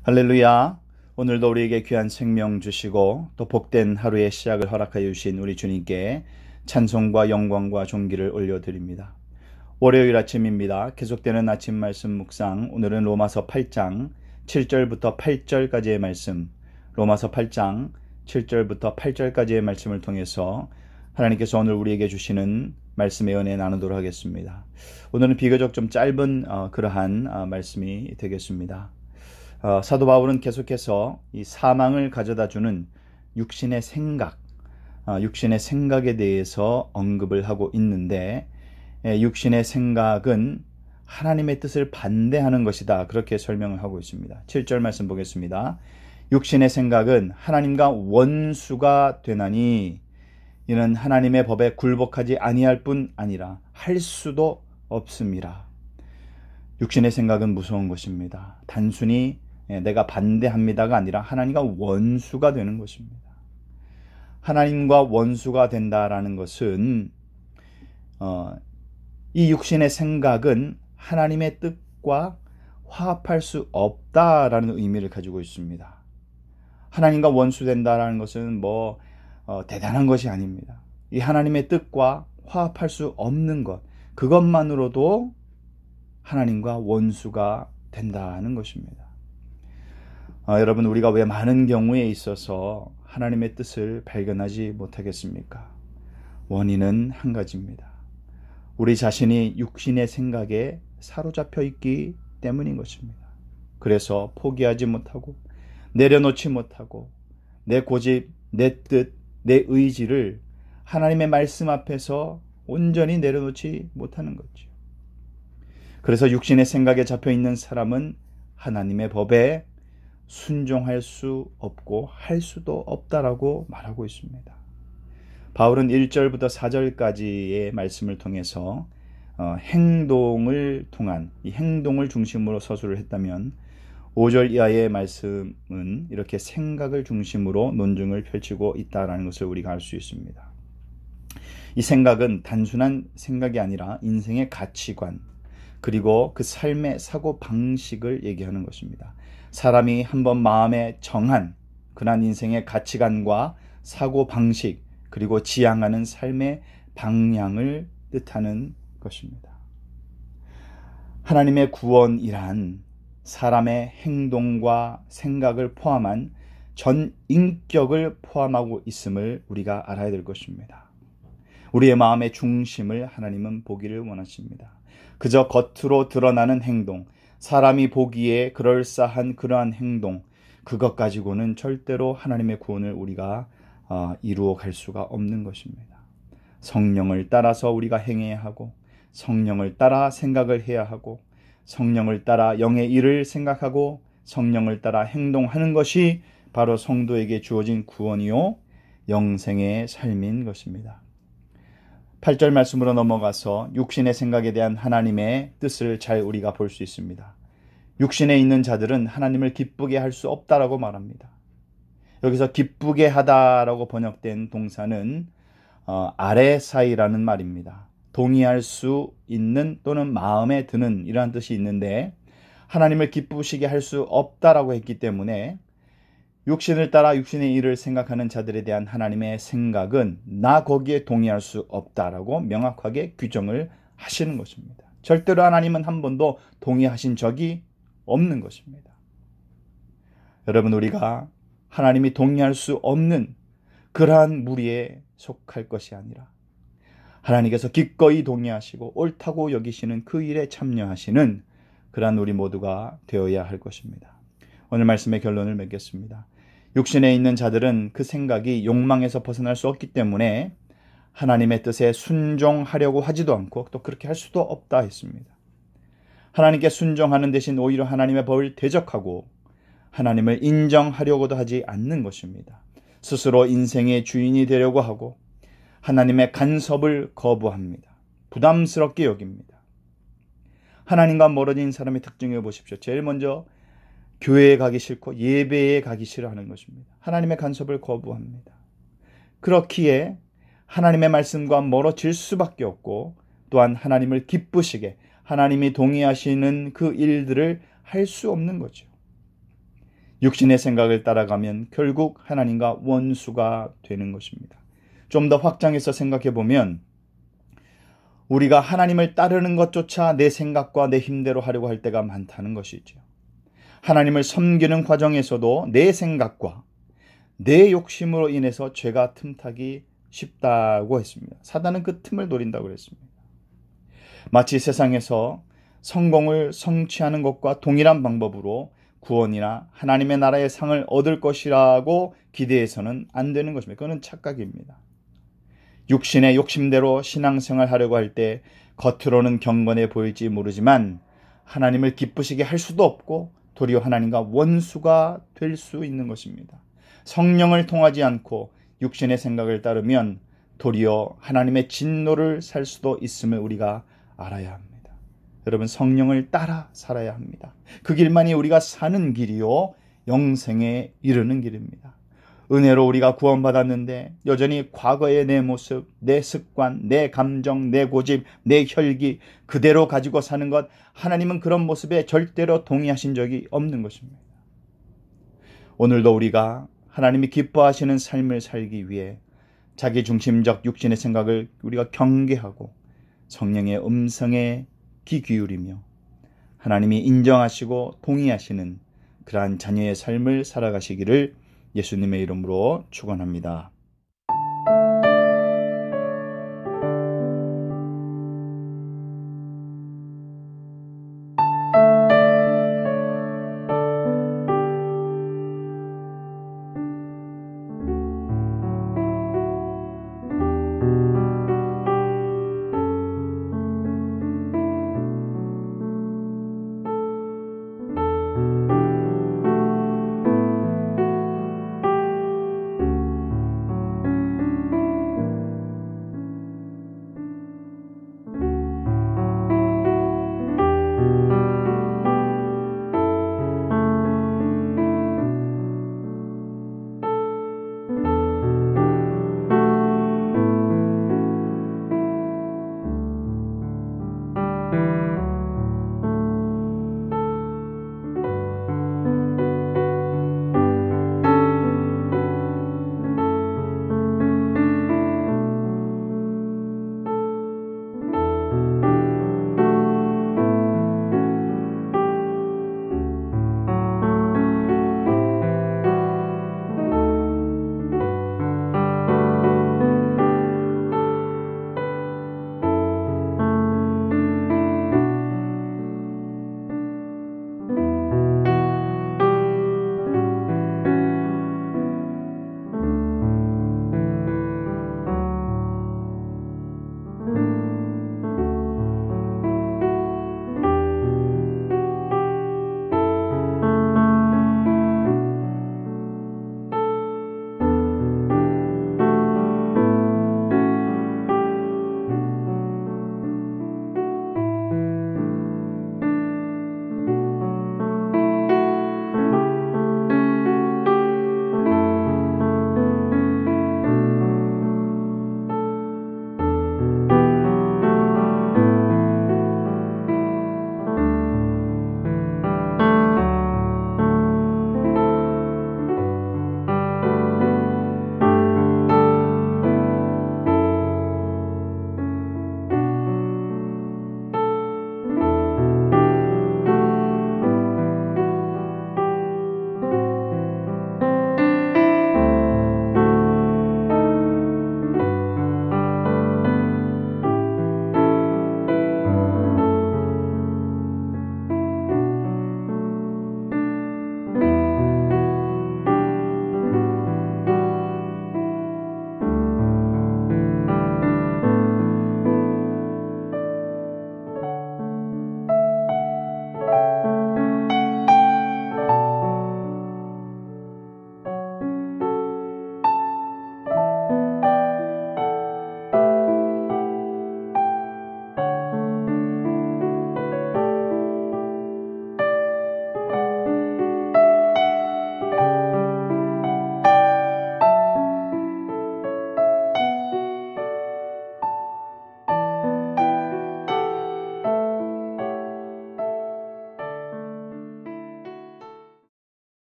할렐루야. 오늘도 우리에게 귀한 생명 주시고 또 복된 하루의 시작을 허락하여 주신 우리 주님께 찬송과 영광과 존귀를 올려드립니다. 월요일 아침입니다. 계속되는 아침 말씀 묵상, 오늘은 로마서 8장 7절부터 8절까지의 말씀, 로마서 8장 7절부터 8절까지의 말씀을 통해서 하나님께서 오늘 우리에게 주시는 말씀의 은혜 나누도록 하겠습니다. 오늘은 비교적 좀 짧은 그러한 말씀이 되겠습니다. 사도 바울은 계속해서 이 사망을 가져다주는 육신의 생각에 대해서 언급을 하고 있는데, 육신의 생각은 하나님의 뜻을 반대하는 것이다, 그렇게 설명을 하고 있습니다. 7절 말씀 보겠습니다. 육신의 생각은 하나님과 원수가 되나니 이는 하나님의 법에 굴복하지 아니할 뿐 아니라 할 수도 없습니다. 육신의 생각은 무서운 것입니다. 단순히 내가 반대합니다가 아니라 하나님과 원수가 되는 것입니다. 하나님과 원수가 된다라는 것은 이 육신의 생각은 하나님의 뜻과 화합할 수 없다라는 의미를 가지고 있습니다. 하나님과 원수된다라는 것은 대단한 것이 아닙니다. 이 하나님의 뜻과 화합할 수 없는 것, 그것만으로도 하나님과 원수가 된다는 것입니다. 여러분, 우리가 왜 많은 경우에 있어서 하나님의 뜻을 발견하지 못하겠습니까? 원인은 한 가지입니다. 우리 자신이 육신의 생각에 사로잡혀 있기 때문인 것입니다. 그래서 포기하지 못하고 내려놓지 못하고 내 고집, 내 뜻, 내 의지를 하나님의 말씀 앞에서 온전히 내려놓지 못하는 거죠. 그래서 육신의 생각에 잡혀 있는 사람은 하나님의 법에 순종할 수 없고 할 수도 없다라고 말하고 있습니다. 바울은 1절부터 4절까지의 말씀을 통해서 행동을 통한 이 행동을 중심으로 서술을 했다면, 5절 이하의 말씀은 이렇게 생각을 중심으로 논증을 펼치고 있다는 것을 우리가 알 수 있습니다. 이 생각은 단순한 생각이 아니라 인생의 가치관, 그리고 그 삶의 사고 방식을 얘기하는 것입니다. 사람이 한번 마음에 정한 그런 인생의 가치관과 사고 방식, 그리고 지향하는 삶의 방향을 뜻하는 것입니다. 하나님의 구원이란 사람의 행동과 생각을 포함한 전 인격을 포함하고 있음을 우리가 알아야 될 것입니다. 우리의 마음의 중심을 하나님은 보기를 원하십니다. 그저 겉으로 드러나는 행동, 사람이 보기에 그럴싸한 그러한 행동, 그것 가지고는 절대로 하나님의 구원을 우리가 이루어 갈 수가 없는 것입니다. 성령을 따라서 우리가 행해야 하고, 성령을 따라 생각을 해야 하고, 성령을 따라 영의 일을 생각하고, 성령을 따라 행동하는 것이 바로 성도에게 주어진 구원이요 영생의 삶인 것입니다. 8절 말씀으로 넘어가서 육신의 생각에 대한 하나님의 뜻을 잘 우리가 볼 수 있습니다. 육신에 있는 자들은 하나님을 기쁘게 할 수 없다라고 말합니다. 여기서 기쁘게 하다라고 번역된 동사는 아레사이라는 말입니다. 동의할 수 있는 또는 마음에 드는 이러한 뜻이 있는데, 하나님을 기쁘시게 할 수 없다라고 했기 때문에 육신을 따라 육신의 일을 생각하는 자들에 대한 하나님의 생각은 나 거기에 동의할 수 없다라고 명확하게 규정을 하시는 것입니다. 절대로 하나님은 한 번도 동의하신 적이 없는 것입니다. 여러분, 우리가 하나님이 동의할 수 없는 그러한 무리에 속할 것이 아니라 하나님께서 기꺼이 동의하시고 옳다고 여기시는 그 일에 참여하시는 그러한 우리 모두가 되어야 할 것입니다. 오늘 말씀의 결론을 맺겠습니다. 육신에 있는 자들은 그 생각이 욕망에서 벗어날 수 없기 때문에 하나님의 뜻에 순종하려고 하지도 않고 또 그렇게 할 수도 없다 했습니다. 하나님께 순종하는 대신 오히려 하나님의 법을 대적하고 하나님을 인정하려고도 하지 않는 것입니다. 스스로 인생의 주인이 되려고 하고 하나님의 간섭을 거부합니다. 부담스럽게 여깁니다. 하나님과 멀어진 사람의 특징을 보십시오. 제일 먼저 교회에 가기 싫고 예배에 가기 싫어하는 것입니다. 하나님의 간섭을 거부합니다. 그렇기에 하나님의 말씀과 멀어질 수밖에 없고, 또한 하나님을 기쁘시게 하나님이 동의하시는 그 일들을 할 수 없는 거죠. 육신의 생각을 따라가면 결국 하나님과 원수가 되는 것입니다. 좀 더 확장해서 생각해 보면 우리가 하나님을 따르는 것조차 내 생각과 내 힘대로 하려고 할 때가 많다는 것이죠. 하나님을 섬기는 과정에서도 내 생각과 내 욕심으로 인해서 죄가 틈타기 쉽다고 했습니다. 사단은 그 틈을 노린다고 그랬습니다. 마치 세상에서 성공을 성취하는 것과 동일한 방법으로 구원이나 하나님의 나라의 상을 얻을 것이라고 기대해서는 안 되는 것입니다. 그것은 착각입니다. 육신의 욕심대로 신앙생활 하려고 할 때 겉으로는 경건해 보일지 모르지만 하나님을 기쁘시게 할 수도 없고 도리어 하나님과 원수가 될 수 있는 것입니다. 성령을 통하지 않고 육신의 생각을 따르면 도리어 하나님의 진노를 살 수도 있음을 우리가 알아야 합니다. 여러분, 성령을 따라 살아야 합니다. 그 길만이 우리가 사는 길이요 영생에 이르는 길입니다. 은혜로 우리가 구원받았는데 여전히 과거의 내 모습, 내 습관, 내 감정, 내 고집, 내 혈기 그대로 가지고 사는 것, 하나님은 그런 모습에 절대로 동의하신 적이 없는 것입니다. 오늘도 우리가 하나님이 기뻐하시는 삶을 살기 위해 자기중심적 육신의 생각을 우리가 경계하고 성령의 음성에 귀 기울이며 하나님이 인정하시고 동의하시는 그러한 자녀의 삶을 살아가시기를 예수님의 이름으로 축원합니다.